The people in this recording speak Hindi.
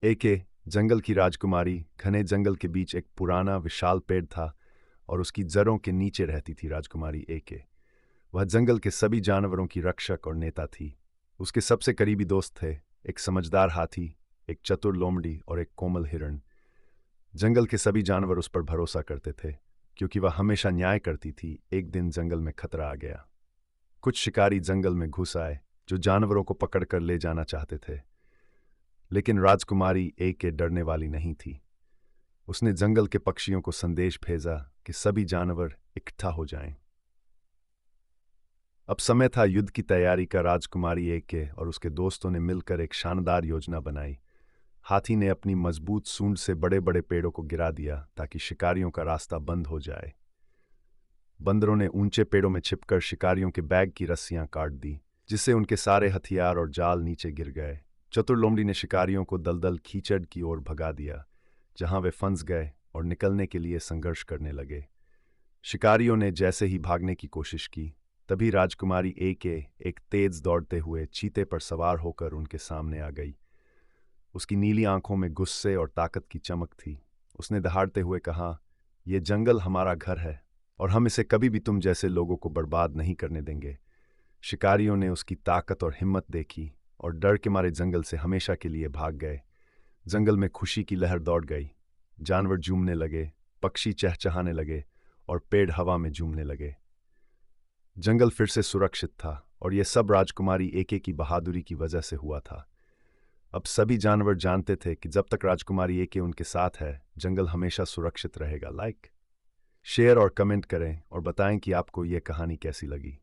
एके, जंगल की राजकुमारी। घने जंगल के बीच एक पुराना विशाल पेड़ था और उसकी जड़ों के नीचे रहती थी राजकुमारी एके। वह जंगल के सभी जानवरों की रक्षक और नेता थी। उसके सबसे करीबी दोस्त थे एक समझदार हाथी, एक चतुर लोमड़ी और एक कोमल हिरण। जंगल के सभी जानवर उस पर भरोसा करते थे क्योंकि वह हमेशा न्याय करती थी। एक दिन जंगल में खतरा आ गया। कुछ शिकारी जंगल में घुस आए जो जानवरों को पकड़कर ले जाना चाहते थे, लेकिन राजकुमारी एके डरने वाली नहीं थी। उसने जंगल के पक्षियों को संदेश भेजा कि सभी जानवर इकट्ठा हो जाएं। अब समय था युद्ध की तैयारी का। राजकुमारी एके और उसके दोस्तों ने मिलकर एक शानदार योजना बनाई। हाथी ने अपनी मजबूत सूंड से बड़े बड़े पेड़ों को गिरा दिया ताकि शिकारियों का रास्ता बंद हो जाए। बंदरों ने ऊंचे पेड़ों में छिपकर शिकारियों के बैग की रस्सियां काट दी, जिससे उनके सारे हथियार और जाल नीचे गिर गए। चतुर लोमड़ी ने शिकारियों को दलदल कीचड़ की ओर भगा दिया, जहां वे फंस गए और निकलने के लिए संघर्ष करने लगे। शिकारियों ने जैसे ही भागने की कोशिश की, तभी राजकुमारी एके एक तेज दौड़ते हुए चीते पर सवार होकर उनके सामने आ गई। उसकी नीली आंखों में गुस्से और ताकत की चमक थी। उसने दहाड़ते हुए कहा, "यह जंगल हमारा घर है और हम इसे कभी भी तुम जैसे लोगों को बर्बाद नहीं करने देंगे।" शिकारियों ने उसकी ताकत और हिम्मत देखी और डर के मारे जंगल से हमेशा के लिए भाग गए। जंगल में खुशी की लहर दौड़ गई। जानवर झूमने लगे, पक्षी चहचहाने लगे और पेड़ हवा में झूमने लगे। जंगल फिर से सुरक्षित था और यह सब राजकुमारी एके की बहादुरी की वजह से हुआ था। अब सभी जानवर जानते थे कि जब तक राजकुमारी एके उनके साथ है, जंगल हमेशा सुरक्षित रहेगा। लाइक, शेयर और कमेंट करें और बताएं कि आपको यह कहानी कैसी लगी।